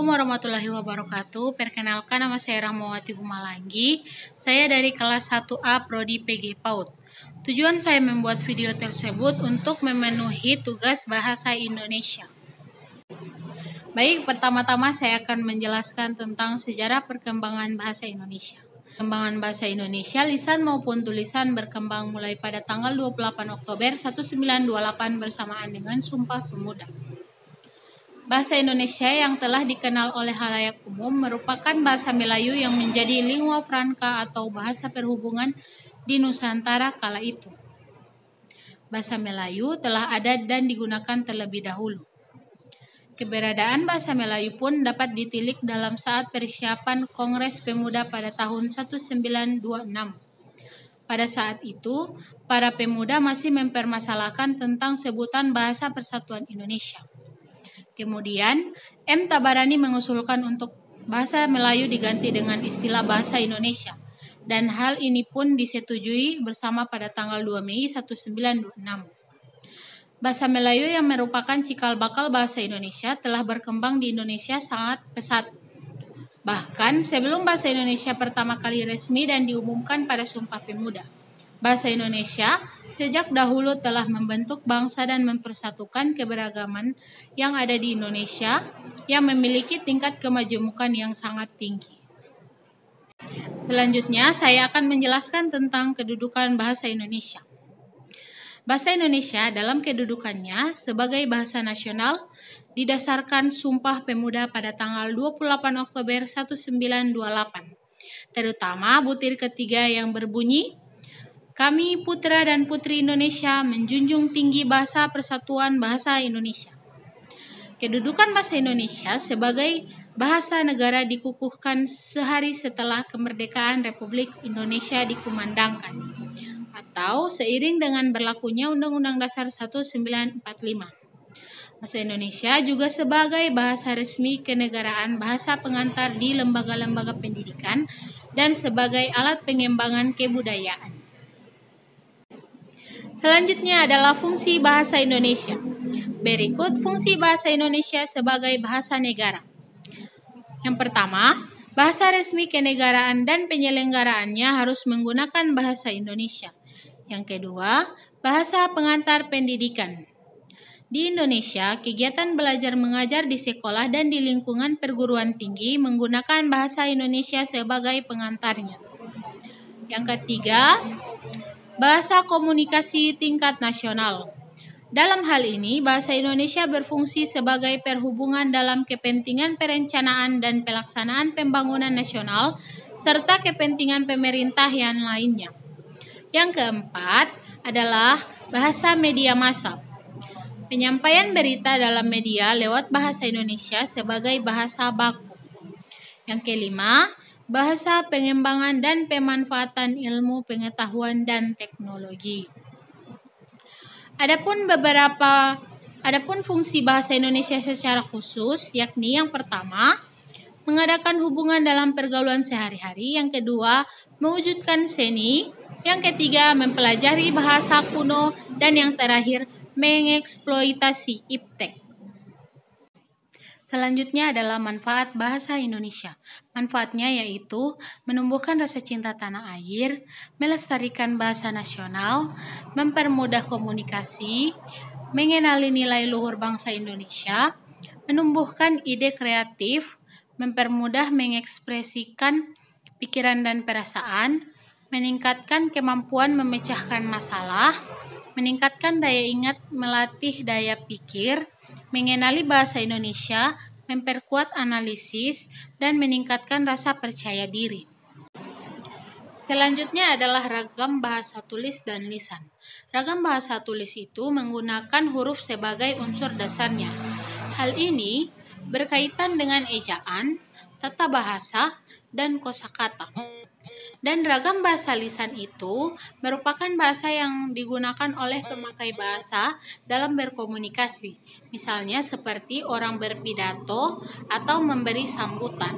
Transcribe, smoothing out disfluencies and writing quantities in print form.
warahmatullahi wabarakatuh. Perkenalkan, nama saya Rahmawati Humalanggi. Saya dari kelas 1A Prodi PG PAUD. Tujuan saya membuat video tersebut untuk memenuhi tugas bahasa Indonesia. Baik, pertama-tama saya akan menjelaskan tentang sejarah perkembangan bahasa Indonesia. Perkembangan bahasa Indonesia, lisan maupun tulisan berkembang mulai pada tanggal 28 Oktober 1928 bersamaan dengan Sumpah Pemuda. Bahasa Indonesia yang telah dikenal oleh khalayak umum merupakan bahasa Melayu yang menjadi lingua franca atau bahasa perhubungan di Nusantara kala itu. Bahasa Melayu telah ada dan digunakan terlebih dahulu. Keberadaan bahasa Melayu pun dapat ditilik dalam saat persiapan Kongres Pemuda pada tahun 1926. Pada saat itu, para pemuda masih mempermasalahkan tentang sebutan Bahasa Persatuan Indonesia. Kemudian, M. Tabarani mengusulkan untuk bahasa Melayu diganti dengan istilah bahasa Indonesia, dan hal ini pun disetujui bersama pada tanggal 2 Mei 1926. Bahasa Melayu yang merupakan cikal bakal bahasa Indonesia telah berkembang di Indonesia sangat pesat. Bahkan sebelum bahasa Indonesia pertama kali resmi dan diumumkan pada Sumpah Pemuda, bahasa Indonesia sejak dahulu telah membentuk bangsa dan mempersatukan keberagaman yang ada di Indonesia yang memiliki tingkat kemajemukan yang sangat tinggi. Selanjutnya, saya akan menjelaskan tentang kedudukan bahasa Indonesia. Bahasa Indonesia dalam kedudukannya sebagai bahasa nasional didasarkan Sumpah Pemuda pada tanggal 28 Oktober 1928, terutama butir ketiga yang berbunyi, "Kami putra dan putri Indonesia menjunjung tinggi bahasa persatuan bahasa Indonesia." Kedudukan bahasa Indonesia sebagai bahasa negara dikukuhkan sehari setelah kemerdekaan Republik Indonesia dikumandangkan, atau seiring dengan berlakunya Undang-Undang Dasar 1945. Bahasa Indonesia juga sebagai bahasa resmi kenegaraan, bahasa pengantar di lembaga-lembaga pendidikan, dan sebagai alat pengembangan kebudayaan. Selanjutnya adalah fungsi bahasa Indonesia. Berikut fungsi bahasa Indonesia sebagai bahasa negara. Yang pertama, bahasa resmi kenegaraan dan penyelenggaraannya harus menggunakan bahasa Indonesia. Yang kedua, bahasa pengantar pendidikan. Di Indonesia, kegiatan belajar mengajar di sekolah dan di lingkungan perguruan tinggi menggunakan bahasa Indonesia sebagai pengantarnya. Yang ketiga, bahasa komunikasi tingkat nasional. Dalam hal ini, bahasa Indonesia berfungsi sebagai perhubungan dalam kepentingan perencanaan dan pelaksanaan pembangunan nasional, serta kepentingan pemerintah yang lainnya. Yang keempat adalah bahasa media massa. Penyampaian berita dalam media lewat bahasa Indonesia sebagai bahasa baku. Yang kelima, bahasa pengembangan dan pemanfaatan ilmu pengetahuan dan teknologi. Adapun fungsi bahasa Indonesia secara khusus, yakni yang pertama, mengadakan hubungan dalam pergaulan sehari-hari, yang kedua, mewujudkan seni, yang ketiga, mempelajari bahasa kuno, dan yang terakhir, mengeksploitasi iptek. Selanjutnya adalah manfaat bahasa Indonesia. Manfaatnya yaitu menumbuhkan rasa cinta tanah air, melestarikan bahasa nasional, mempermudah komunikasi, mengenali nilai luhur bangsa Indonesia, menumbuhkan ide kreatif, mempermudah mengekspresikan pikiran dan perasaan, meningkatkan kemampuan memecahkan masalah, meningkatkan daya ingat, melatih daya pikir, mengenali bahasa Indonesia, memperkuat analisis, dan meningkatkan rasa percaya diri. Selanjutnya adalah ragam bahasa tulis dan lisan. Ragam bahasa tulis itu menggunakan huruf sebagai unsur dasarnya. Hal ini berkaitan dengan ejaan, tata bahasa, dan kosakata. Dan ragam bahasa lisan itu merupakan bahasa yang digunakan oleh pemakai bahasa dalam berkomunikasi, misalnya seperti orang berpidato atau memberi sambutan.